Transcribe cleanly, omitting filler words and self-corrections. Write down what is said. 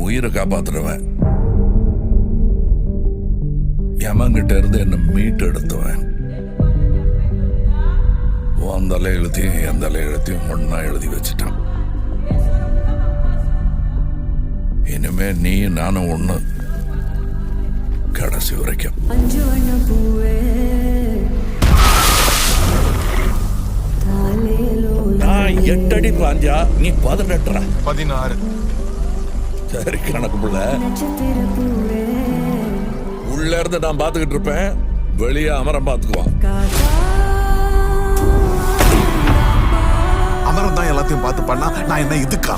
உயிரை காப்பாத்துறவன், யமங்கிட்ட இருந்து என்ன மீட்டு எடுத்துவன். உன் தலை எழுத்தையும் என் தலை எழுத்தையும் ஒன்னா எழுதி வச்சுட்டான். இனிமே நீ நானும் ஒண்ணு, கடைசி வரைக்கும். நான் 8 அடி பாஞ்சா நீ 18. 16. சரி கணக்கு புள்ள. உள்ள இருந்து நான் பாத்துக்கிட்டு இருப்பேன், வெளியே அமரம் பாத்துக்குவான். அமரம் தான் எல்லாத்தையும் பார்த்து பண்ணா நான் என்ன இதுக்கா?